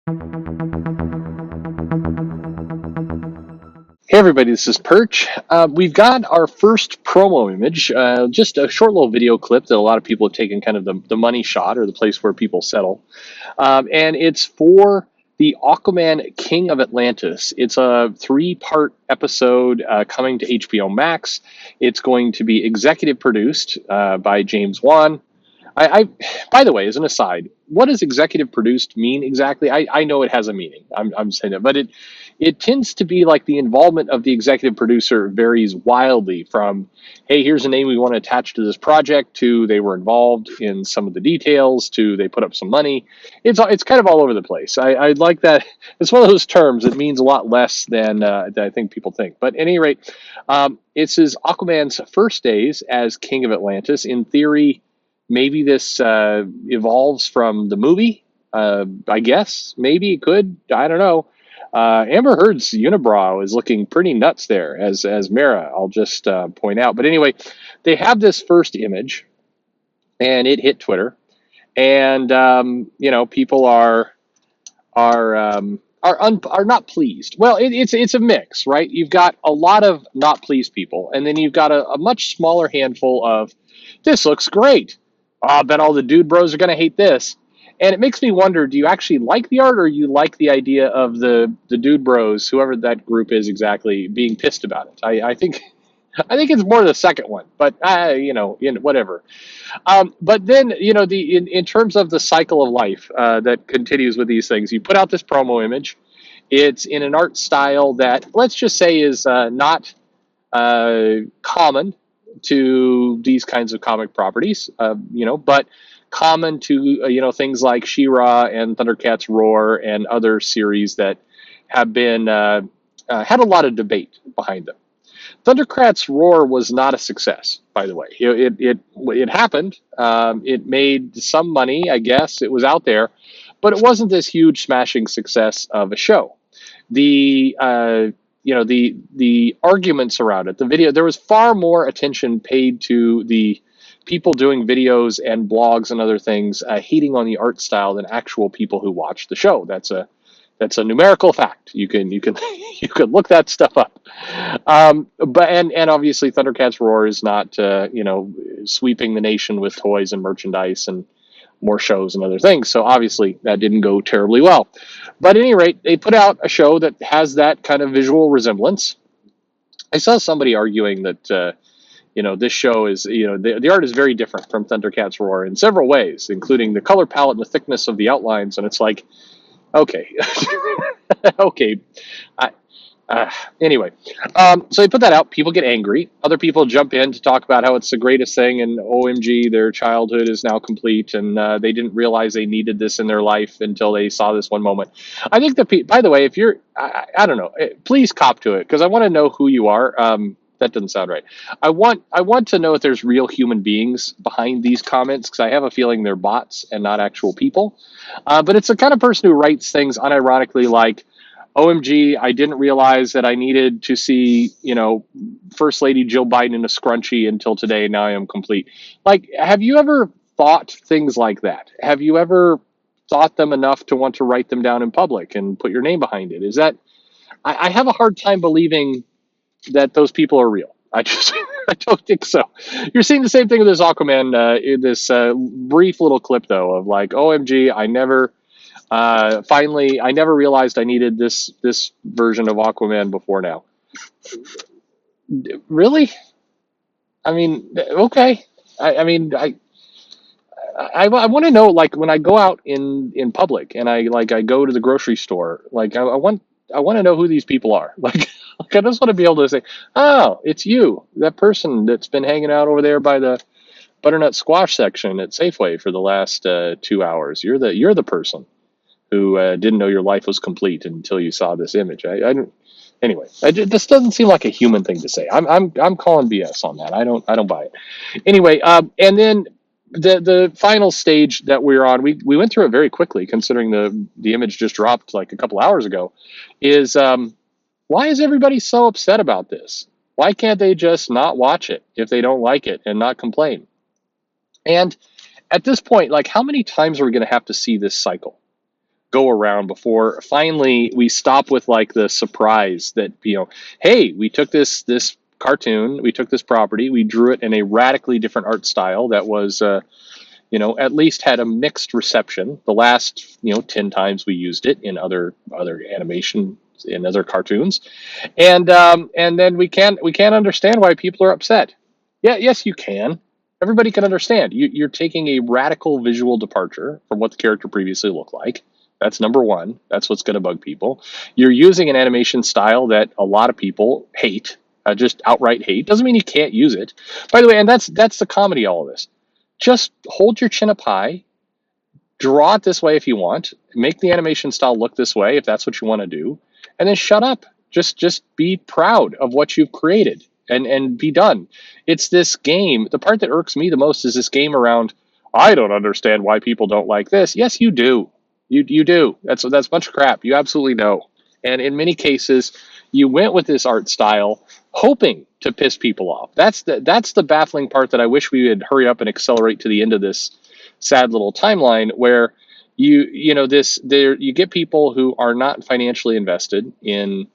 Hey everybody, this is Perch. We've got our first promo image, just a short little video clip that a lot of people have taken kind of the money shot or the place where people settle. And it's for the Aquaman King of Atlantis. It's a three-part episode coming to HBO Max. It's going to be executive produced by James Wan. By the way, as an aside, what does executive produced mean exactly? I know it has a meaning. I'm saying that, but it tends to be like the involvement of the executive producer varies wildly from, hey, here's a name we want to attach to this project, to they were involved in some of the details, to they put up some money. It's kind of all over the place. I like that. It's one of those terms that means a lot less than I think people think. But at any rate, it's his Aquaman's first days as King of Atlantis. In theory, maybe this evolves from the movie. I guess maybe it could. I don't know. Amber Heard's unibrow is looking pretty nuts there as Mera. I'll just point out. But anyway, they have this first image, and it hit Twitter, and people are not pleased. Well, it's a mix, right? You've got a lot of not pleased people, and then you've got a much smaller handful of this looks great. I bet all the dude bros are going to hate this. And it makes me wonder, do you actually like the art, or you like the idea of the dude bros, whoever that group is exactly, being pissed about it? I think I think it's more the second one, but whatever. But then in terms of the cycle of life that continues with these things, you put out this promo image. It's in an art style that, let's just say, is not common to these kinds of comic properties, but common to things like She-Ra and Thundercats Roar and other series that have been had a lot of debate behind them. Thundercats Roar was not a success, by the way. It happened. It made some money, I guess. It was out there, but it wasn't this huge smashing success of a show. The arguments around it, the video, there was far more attention paid to the people doing videos and blogs and other things hating on the art style than actual people who watched the show. That's a numerical fact. You can you can look that stuff up. But obviously Thundercats Roar is not sweeping the nation with toys and merchandise and more shows and other things. So obviously that didn't go terribly well. But at any rate, they put out a show that has that kind of visual resemblance. I saw somebody arguing that this show is, the art is very different from Thundercats Roar in several ways, including the color palette and the thickness of the outlines. And it's like, okay, okay. Anyway, so they put that out. People get angry. Other people jump in to talk about how it's the greatest thing, and OMG, their childhood is now complete, and they didn't realize they needed this in their life until they saw this one moment. I think by the way, if you're, I don't know, please cop to it, because I want to know who you are. That doesn't sound right. I want to know if there's real human beings behind these comments, because I have a feeling they're bots and not actual people. But it's the kind of person who writes things unironically like, OMG, I didn't realize that I needed to see, First Lady Jill Biden in a scrunchie until today. Now I am complete. Like, have you ever thought things like that? Have you ever thought them enough to want to write them down in public and put your name behind it? I have a hard time believing that those people are real. I don't think so. You're seeing the same thing with this Aquaman, in this brief little clip, though, of like, OMG, I never realized I needed this version of Aquaman before now. Really? I mean, okay. I mean, I want to know, like, when I go out in public and I go to the grocery store, like I want to know who these people are. Like I just want to be able to say, oh, it's you, that person that's been hanging out over there by the butternut squash section at Safeway for the last 2 hours. You're the person who didn't know your life was complete until you saw this image. Anyway, this doesn't seem like a human thing to say. I'm calling BS on that. I don't buy it. Anyway, and then the final stage that we're on, we went through it very quickly, considering the image just dropped like a couple hours ago. Is why is everybody so upset about this? Why can't they just not watch it if they don't like it and not complain? And at this point, like, how many times are we going to have to see this cycle? go around before finally we stop with like the surprise that, hey, we took this cartoon, we took this property, we drew it in a radically different art style that was at least had a mixed reception. The last 10 times we used it in other animation, in other cartoons, and then we can't understand why people are upset. Yeah, yes, you can. Everybody can understand. You're taking a radical visual departure from what the character previously looked like. That's number one. That's what's going to bug people. You're using an animation style that a lot of people hate, just outright hate. Doesn't mean you can't use it. By the way, and that's the comedy of all of this. Just hold your chin up high, draw it this way if you want, make the animation style look this way if that's what you want to do, and then shut up. Just be proud of what you've created and be done. It's this game. The part that irks me the most is this game around, I don't understand why people don't like this. Yes, you do. You do. That's a bunch of crap. You absolutely know. And in many cases, you went with this art style hoping to piss people off. That's the baffling part that I wish we would hurry up and accelerate to the end of this sad little timeline where you get people who are not financially invested in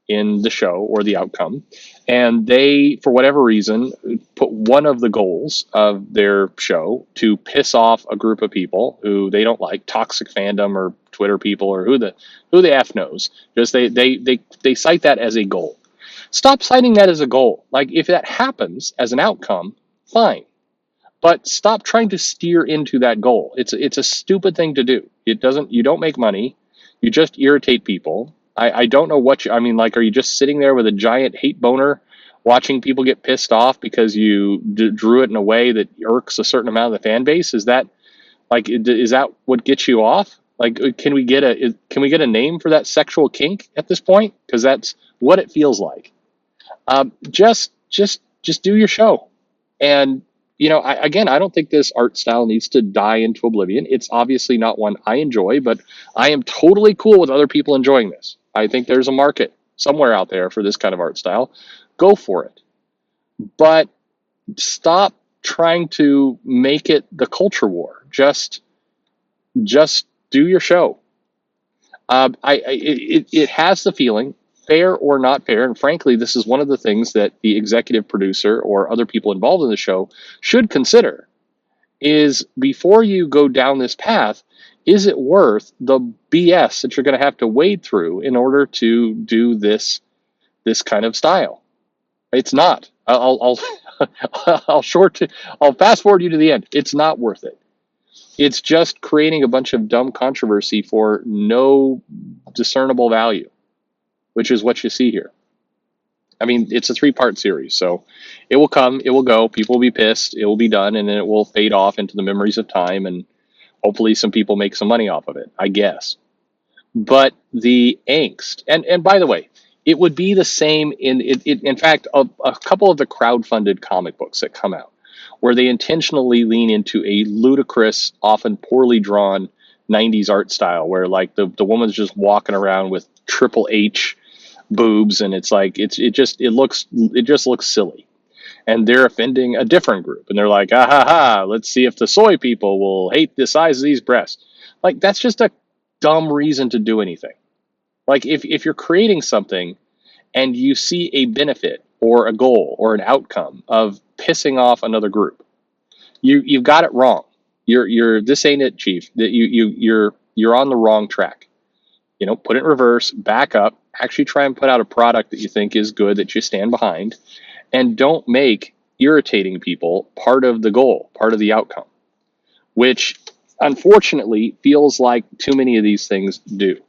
the show or the outcome, and they, for whatever reason, put one of the goals of their show to piss off a group of people who they don't like, toxic fandom or Twitter people or who the f knows. Just they cite that as a goal. Stop citing that as a goal. Like, if that happens as an outcome, fine, but stop trying to steer into that goal. It's a stupid thing to do. You don't make money. You just irritate people. I don't know I mean, like, are you just sitting there with a giant hate boner watching people get pissed off because you drew it in a way that irks a certain amount of the fan base? Is that what gets you off? Like, can we get a name for that sexual kink at this point? Because that's what it feels like. Just do your show. And I don't think this art style needs to die into oblivion. It's obviously not one I enjoy, but I am totally cool with other people enjoying this. I think there's a market somewhere out there for this kind of art style. Go for it. But stop trying to make it the culture war. Just do your show. It has the feeling, fair or not fair, and frankly, this is one of the things that the executive producer or other people involved in the show should consider, is before you go down this path, is it worth the BS that you're going to have to wade through in order to do this kind of style? It's not. I'll I'll fast forward you to the end. It's not worth it. It's just creating a bunch of dumb controversy for no discernible value, which is what you see here. I mean, it's a 3-part series, so it will come, it will go, people will be pissed, it will be done, and then it will fade off into the memories of time, and hopefully some people make some money off of it, I guess. But the angst, and by the way, it would be the same in fact, a couple of the crowdfunded comic books that come out, where they intentionally lean into a ludicrous, often poorly drawn 90s art style, where like the woman's just walking around with Triple H boobs, and it's like it just looks silly, and they're offending a different group, and they're like, ah ha ha, let's see if the soy people will hate the size of these breasts. Like, that's just a dumb reason to do anything. Like, if you're creating something and you see a benefit or a goal or an outcome of pissing off another group, you've got it wrong. This ain't it, Chief. That you're on the wrong track. Put it in reverse, back up, actually try and put out a product that you think is good, that you stand behind, and don't make irritating people part of the goal, part of the outcome, which unfortunately feels like too many of these things do.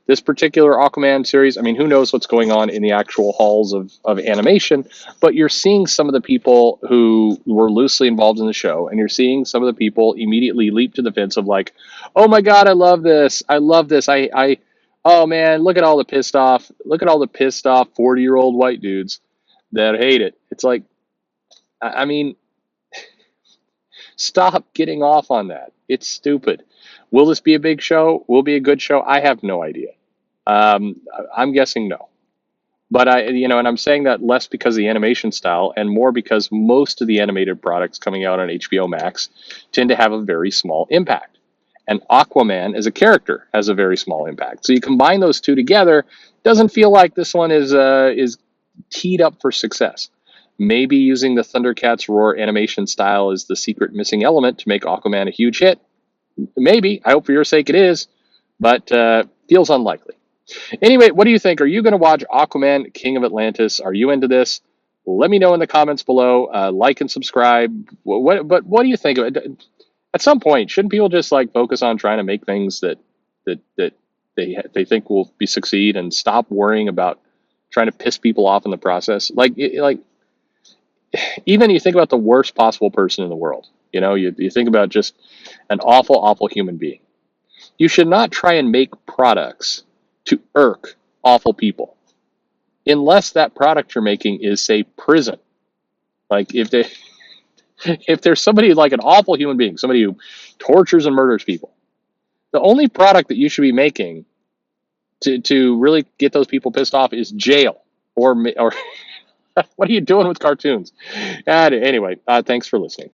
This particular Aquaman series, I mean, who knows what's going on in the actual halls of animation, but you're seeing some of the people who were loosely involved in the show, and you're seeing some of the people immediately leap to the fence of like, oh my God, I love this. Oh man, look at all the pissed off 40-year-old white dudes that hate it. It's like, I mean, stop getting off on that. It's stupid. Will this be a big show? Will it be a good show? I have no idea. I'm guessing no. But and I'm saying that less because of the animation style and more because most of the animated products coming out on HBO Max tend to have a very small impact. and Aquaman as a character has a very small impact. So you combine those two together, doesn't feel like this one is teed up for success. Maybe using the Thundercats roar animation style is the secret missing element to make Aquaman a huge hit. Maybe. I hope for your sake it is, but feels unlikely. Anyway, what do you think? Are you going to watch Aquaman, King of Atlantis? Are you into this? Let me know in the comments below. Like and subscribe. But what do you think of it? At some point, shouldn't people just like focus on trying to make things that they think will be succeed and stop worrying about trying to piss people off in the process? Like even you think about the worst possible person in the world. You know, you think about just an awful, awful human being. You should not try and make products to irk awful people, unless that product you're making is, say, prison. Like if there's somebody like an awful human being, somebody who tortures and murders people, the only product that you should be making to really get those people pissed off is jail or what are you doing with cartoons? Anyway, thanks for listening.